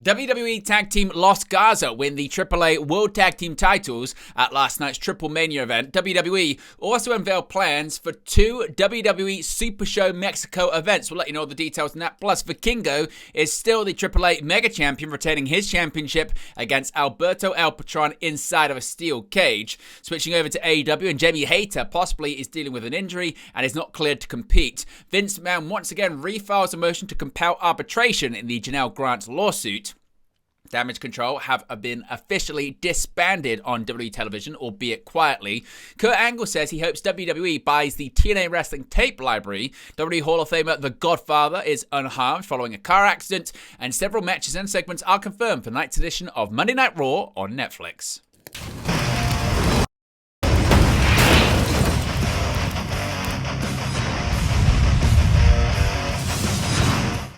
WWE Tag Team Los Garza win the AAA World Tag Team titles at last night's TripleMania event. WWE also unveiled plans for two WWE Super Show Mexico events. We'll let you know the details on that. Plus, Vikingo is still the AAA Mega Champion, retaining his championship against Alberto El Patron inside of a steel cage. Switching over to AEW, and Jamie Hayter possibly is dealing with an injury and is not cleared to compete. Vince McMahon once again refiles a motion to compel arbitration in the Janelle Grant lawsuit. Damage Control have been officially disbanded on WWE television, albeit quietly. Kurt Angle says he hopes WWE buys the TNA wrestling tape library. WWE Hall of Famer The Godfather is unharmed following a car accident, and several matches and segments are confirmed for tonight's edition of Monday Night Raw on Netflix.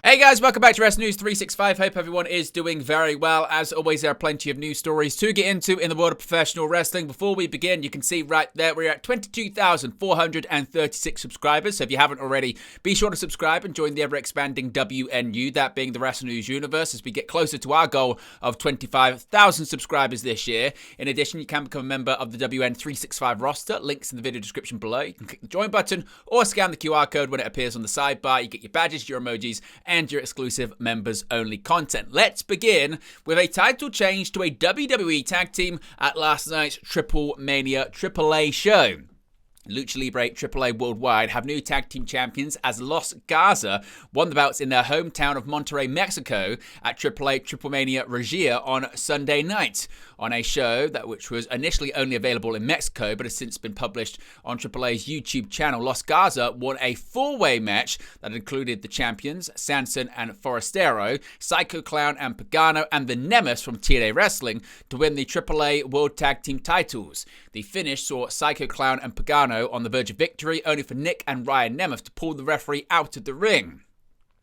Hey guys, welcome back to Wrestling News 365. Hope everyone is doing very well. As always, there are plenty of news stories to get into in the world of professional wrestling. Before we begin, you can see right there we're at 22,436 subscribers. So if you haven't already, be sure to subscribe and join the ever-expanding WNU, that being the Wrestling News universe, as we get closer to our goal of 25,000 subscribers this year. In addition, you can become a member of the WN365 roster. Links in the video description below. You can click the join button or scan the QR code when it appears on the sidebar. You get your badges, your emojis, and your exclusive members-only content. Let's begin with a title change to a WWE tag team at last night's TripleMania AAA show. Lucha Libre AAA Worldwide have new tag team champions as Los Garza won the belts in their hometown of Monterrey, Mexico at AAA TripleMania Regia on Sunday night. On a show which was initially only available in Mexico but has since been published on AAA's YouTube channel, Los Garza won a four-way match that included the champions, Sanson and Forastero, Psycho Clown and Pagano, and the Nemesis from TNA Wrestling to win the AAA World Tag Team titles. The finish saw Psycho Clown and Pagano on the verge of victory, only for Nick and Ryan Nemeth to pull the referee out of the ring.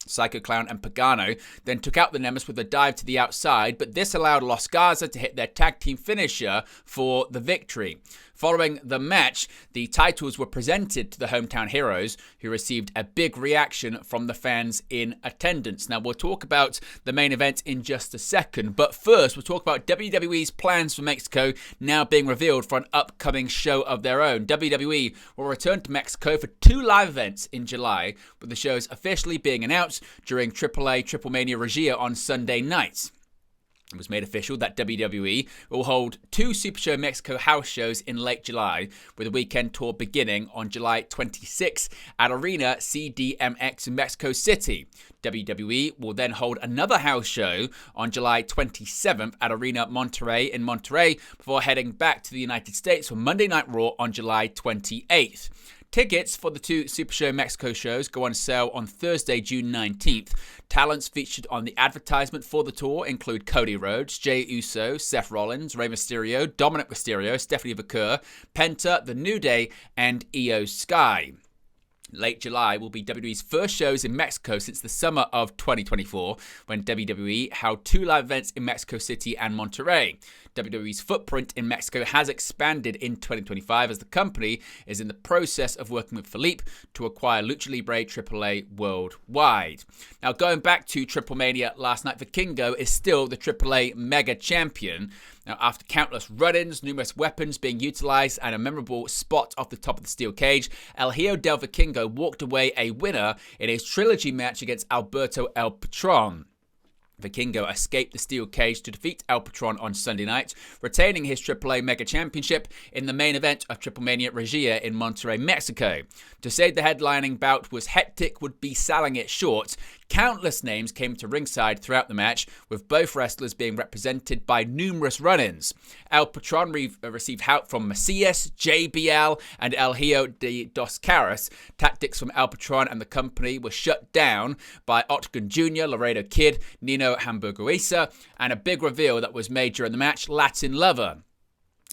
Psycho Clown and Pagano then took out the Nemesis with a dive to the outside, but this allowed Los Garza to hit their tag team finisher for the victory. Following the match, the titles were presented to the hometown heroes, who received a big reaction from the fans in attendance. Now, we'll talk about the main event in just a second, but first, we'll talk about WWE's plans for Mexico now being revealed for an upcoming show of their own. WWE will return to Mexico for two live events in July, with the shows officially being announced during AAA TripleMania Regia on Sunday night. It was made official that WWE will hold two Super Show Mexico house shows in late July, with a weekend tour beginning on July 26 at Arena CDMX in Mexico City. WWE will then hold another house show on July 27th at Arena Monterrey in Monterrey before heading back to the United States for Monday Night Raw on July 28th. Tickets for the two Super Show Mexico shows go on sale on Thursday, June 19th. Talents featured on the advertisement for the tour include Cody Rhodes, Jey Uso, Seth Rollins, Rey Mysterio, Dominic Mysterio, Stephanie McMahon, Penta, The New Day, and Io Sky. Late July will be WWE's first shows in Mexico since the summer of 2024, when WWE held two live events in Mexico City and Monterrey. WWE's footprint in Mexico has expanded in 2025 as the company is in the process of working with Philippe to acquire Lucha Libre AAA worldwide. Now, going back to TripleMania last night, Vikingo is still the AAA Mega Champion. Now, after countless run-ins, numerous weapons being utilized, and a memorable spot off the top of the steel cage, El Hijo del Vikingo walked away a winner in his trilogy match against Alberto El Patron. Vikingo escaped the steel cage to defeat El Patron on Sunday night, retaining his AAA Mega Championship in the main event of TripleMania Regia in Monterrey, Mexico. To say the headlining bout was hectic would be selling it short. Countless names came to ringside throughout the match, with both wrestlers being represented by numerous run-ins. El Patron received help from Macias, JBL, and El Hijo de Dos Caras. Tactics from El Patron and the company were shut down by Octagon Jr., Laredo Kid, Nino Hamburguesa, and a big reveal that was made during the match, Latin Lover.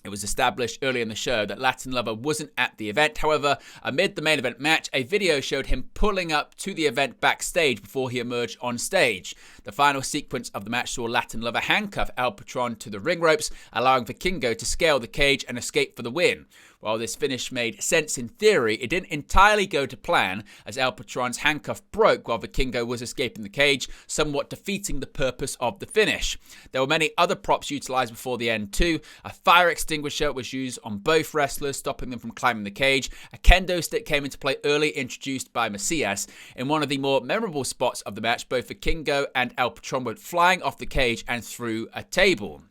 It was established early in the show that Latin Lover wasn't at the event. However, amid the main event match, a video showed him pulling up to the event backstage before he emerged on stage. The final sequence of the match saw Latin Lover handcuff El Patron to the ring ropes, allowing Vikingo to scale the cage and escape for the win. While this finish made sense in theory, it didn't entirely go to plan as El Patron's handcuff broke while Vikingo was escaping the cage, somewhat defeating the purpose of the finish. There were many other props utilized before the end too. A fire extinguisher was used on both wrestlers, stopping them from climbing the cage. A kendo stick came into play early, introduced by Macias. In one of the more memorable spots of the match, both Vikingo and El Patron went flying off the cage and through a table.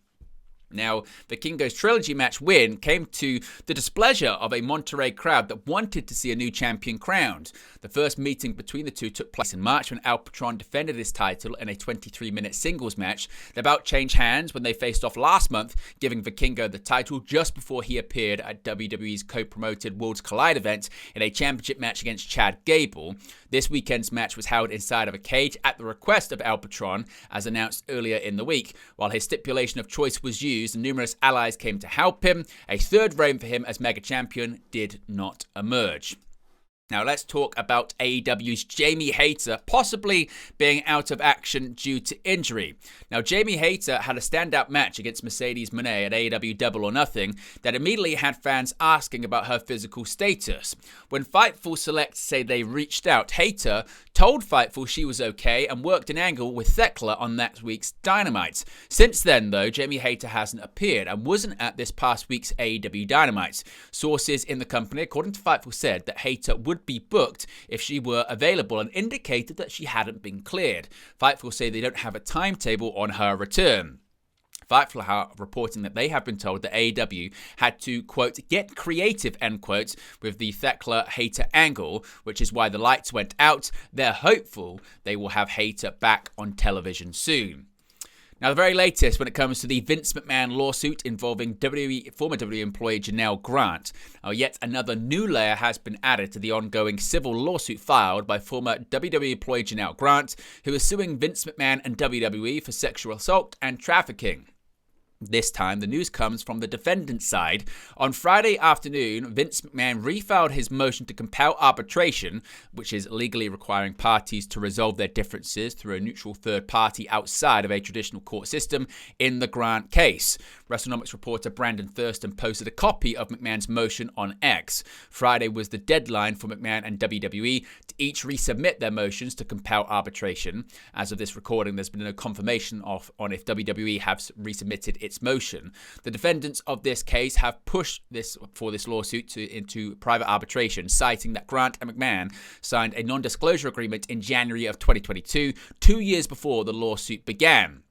Now, Vikingo's trilogy match win came to the displeasure of a Monterrey crowd that wanted to see a new champion crowned. The first meeting between the two took place in March when El Patron defended his title in a 23-minute singles match. The bout changed hands when they faced off last month, giving Vikingo the title just before he appeared at WWE's co-promoted Worlds Collide event in a championship match against Chad Gable. This weekend's match was held inside of a cage at the request of El Patron, as announced earlier in the week. While his stipulation of choice was used and numerous allies came to help him, a third reign for him as mega champion did not emerge. Now let's talk about AEW's Jamie Hayter possibly being out of action due to injury. Now Jamie Hayter had a standout match against Mercedes Moné at AEW Double or Nothing that immediately had fans asking about her physical status. When Fightful Select say they reached out, Hayter told Fightful she was okay and worked an angle with Thekla on that week's Dynamite. Since then though, Jamie Hayter hasn't appeared and wasn't at this past week's AEW Dynamite. Sources in the company, according to Fightful, said that Hayter would be booked if she were available and indicated that she hadn't been cleared. Fightful say they don't have a timetable on her return. Fightful are reporting that they have been told that AEW had to, quote, get creative, end quote, with the Thekla Hayter angle, which is why the lights went out. They're hopeful they will have Hayter back on television soon. Now, the very latest when it comes to the Vince McMahon lawsuit involving former WWE employee Janelle Grant. Now, yet another new layer has been added to the ongoing civil lawsuit filed by former WWE employee Janelle Grant, who is suing Vince McMahon and WWE for sexual assault and trafficking. This time, the news comes from the defendant's side. On Friday afternoon, Vince McMahon refiled his motion to compel arbitration, which is legally requiring parties to resolve their differences through a neutral third party outside of a traditional court system in the Grant case. WrestleNomics reporter Brandon Thurston posted a copy of McMahon's motion on X. Friday was the deadline for McMahon and WWE to each resubmit their motions to compel arbitration. As of this recording, there's been no confirmation on if WWE has resubmitted its motion. The defendants of this case have pushed this lawsuit into private arbitration, citing that Grant and McMahon signed a non-disclosure agreement in January of 2022, 2 years before the lawsuit began.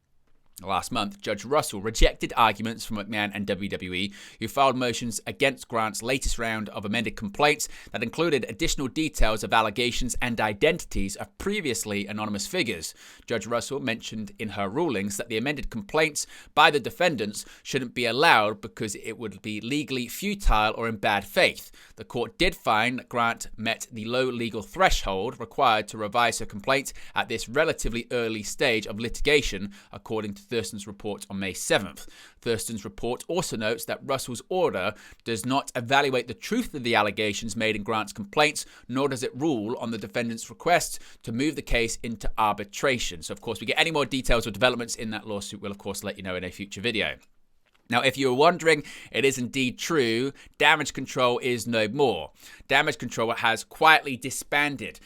Last month, Judge Russell rejected arguments from McMahon and WWE, who filed motions against Grant's latest round of amended complaints that included additional details of allegations and identities of previously anonymous figures. Judge Russell mentioned in her rulings that the amended complaints by the defendants shouldn't be allowed because it would be legally futile or in bad faith. The court did find that Grant met the low legal threshold required to revise her complaint at this relatively early stage of litigation, according to Thurston's report on May 7th. Thurston's report also notes that Russell's order does not evaluate the truth of the allegations made in Grant's complaints, nor does it rule on the defendant's request to move the case into arbitration. So, of course, we get any more details or developments in that lawsuit, we'll, of course, let you know in a future video. Now, if you were wondering, it is indeed true. Damage Control is no more. Damage Control has quietly been disbanded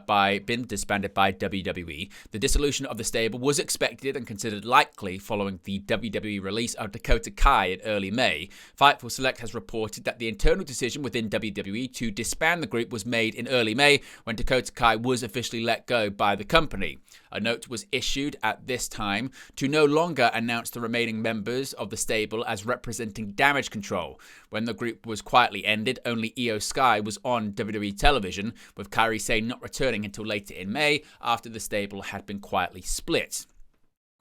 by WWE. The dissolution of the stable was expected and considered likely following the WWE release of Dakota Kai in early May. Fightful Select has reported that the internal decision within WWE to disband the group was made in early May when Dakota Kai was officially let go by the company. A note was issued at this time to no longer announce the remaining members of the stable as representing Damage Control. When the group was quietly ended, only Io Sky was on WWE television, with Kairi Sane not returning until later in May after the stable had been quietly split.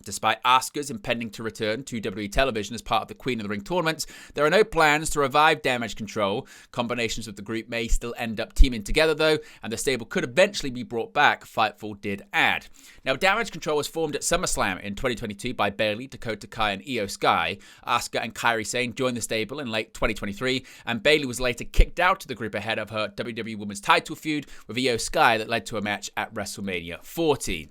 Despite Asuka's impending to return to WWE television as part of the Queen of the Ring tournament, there are no plans to revive Damage Control. Combinations of the group may still end up teaming together though, and the stable could eventually be brought back, Fightful did add. Now, Damage Control was formed at SummerSlam in 2022 by Bayley, Dakota Kai and Io Sky. Asuka and Kairi Sane joined the stable in late 2023, and Bayley was later kicked out of the group ahead of her WWE Women's title feud with Io Sky that led to a match at WrestleMania 40.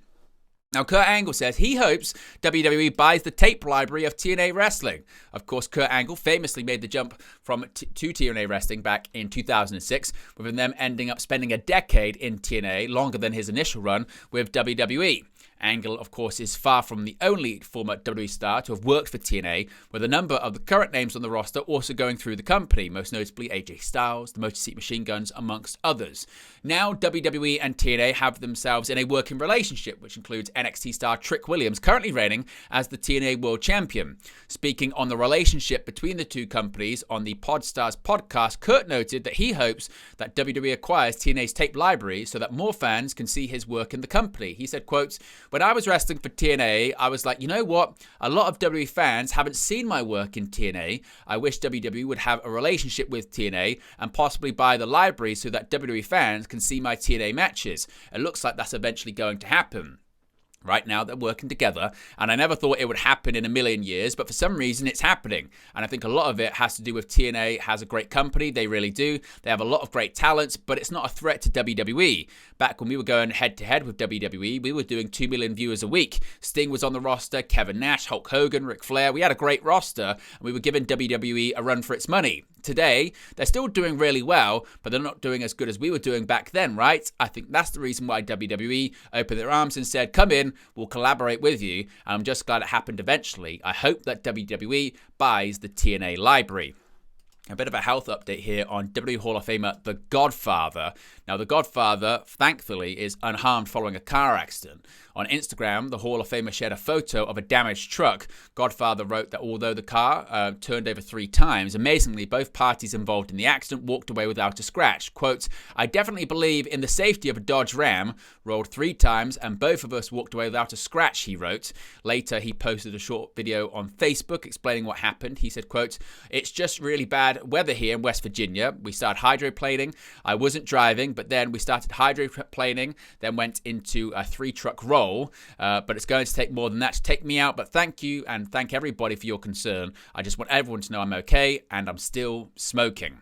Now, Kurt Angle says he hopes WWE buys the tape library of TNA wrestling. Of course, Kurt Angle famously made the jump to TNA wrestling back in 2006, with them ending up spending a decade in TNA, longer than his initial run with WWE. Angle, of course, is far from the only former WWE star to have worked for TNA, with a number of the current names on the roster also going through the company, most notably AJ Styles, the Motor City Machine Guns, amongst others. Now, WWE and TNA have themselves in a working relationship, which includes NXT star Trick Williams, currently reigning as the TNA World Champion. Speaking on the relationship between the two companies on the Podstars podcast, Kurt noted that he hopes that WWE acquires TNA's tape library so that more fans can see his work in the company. He said, quote, "When I was wrestling for TNA, I was like, you know what? A lot of WWE fans haven't seen my work in TNA. I wish WWE would have a relationship with TNA and possibly buy the library so that WWE fans can see my TNA matches. It looks like that's eventually going to happen." Right now, they're working together, and I never thought it would happen in a million years, but for some reason, it's happening. And I think a lot of it has to do with TNA has a great company. They really do. They have a lot of great talents, but it's not a threat to WWE. Back when we were going head-to-head with WWE, we were doing 2 million viewers a week. Sting was on the roster, Kevin Nash, Hulk Hogan, Ric Flair. We had a great roster, and we were giving WWE a run for its money. Today, they're still doing really well, but they're not doing as good as we were doing back then, right? I think that's the reason why WWE opened their arms and said, come in, we'll collaborate with you. And I'm just glad it happened eventually. I hope that WWE buys the TNA library. A bit of a health update here on WWE Hall of Famer The Godfather. Now, The Godfather, thankfully, is unharmed following a car accident. On Instagram, the Hall of Famer shared a photo of a damaged truck. Godfather wrote that although the car turned over 3 times, amazingly, both parties involved in the accident walked away without a scratch. Quote, "I definitely believe in the safety of a Dodge Ram. Rolled 3 times and both of us walked away without a scratch," he wrote. Later, he posted a short video on Facebook explaining what happened. He said, quote, "It's just really bad weather here in West Virginia. We started hydroplaning. I wasn't driving, but then we started hydroplaning, then went into a 3-truck roll. But it's going to take more than that to take me out. But thank you and thank everybody for your concern. I just want everyone to know I'm okay and I'm still smoking."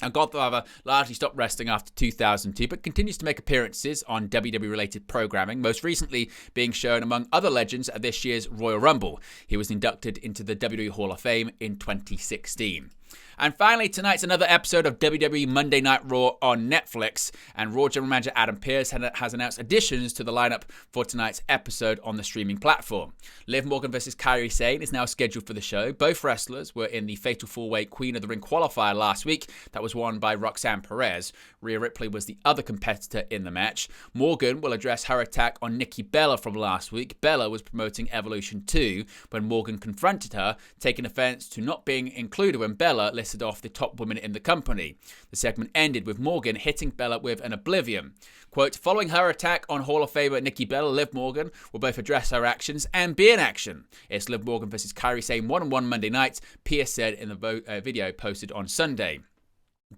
And Godfather largely stopped wrestling after 2002, but continues to make appearances on WWE-related programming, most recently being shown among other legends at this year's Royal Rumble. He was inducted into the WWE Hall of Fame in 2016. And finally, tonight's another episode of WWE Monday Night Raw on Netflix. And Raw General Manager Adam Pearce has announced additions to the lineup for tonight's episode on the streaming platform. Liv Morgan vs. Kairi Sane is now scheduled for the show. Both wrestlers were in the Fatal 4-Way Queen of the Ring qualifier last week. That was won by Roxanne Perez. Rhea Ripley was the other competitor in the match. Morgan will address her attack on Nikki Bella from last week. Bella was promoting Evolution 2 when Morgan confronted her, taking offense to not being included when Bella listed off the top women in the company. The segment ended with Morgan hitting Bella with an Oblivion. Quote, "Following her attack on Hall of Famer Nikki Bella, Liv Morgan will both address her actions and be in action. It's Liv Morgan versus Kairi Sane 1-on-1 Monday night," Pierce said in the video posted on Sunday.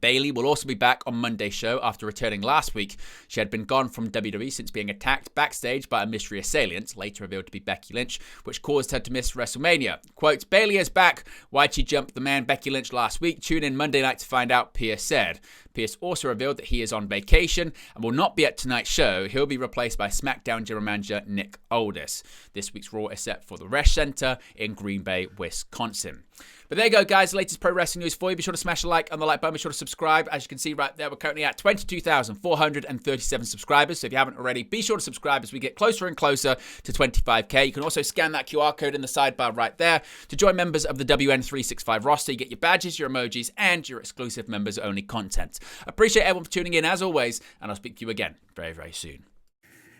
Bayley will also be back on Monday's show after returning last week. She had been gone from WWE since being attacked backstage by a mystery assailant, later revealed to be Becky Lynch, which caused her to miss WrestleMania. Quote, "Bayley is back. Why'd she jump the man Becky Lynch last week? Tune in Monday night to find out," Pierce said. Pierce also revealed that he is on vacation and will not be at tonight's show. He'll be replaced by SmackDown General Manager Nick Aldis. This week's Raw is set for the Resch Center in Green Bay, Wisconsin. But there you go, guys. The latest pro wrestling news for you. Be sure to smash a like on the like button. Be sure to subscribe. As you can see right there, we're currently at 22,437 subscribers. So if you haven't already, be sure to subscribe as we get closer and closer to 25k. You can also scan that QR code in the sidebar right there to join members of the WN365 roster. You get your badges, your emojis, and your exclusive members-only content. Appreciate everyone for tuning in as always, and I'll speak to you again very, very soon.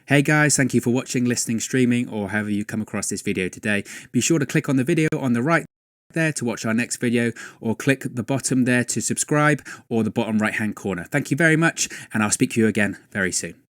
Hey guys, thank you for watching, listening, streaming, or however you come across this video today. Be sure to click on the video on the right there to watch our next video, or click the bottom there to subscribe, or the bottom right hand corner. Thank you very much, and I'll speak to you again very soon.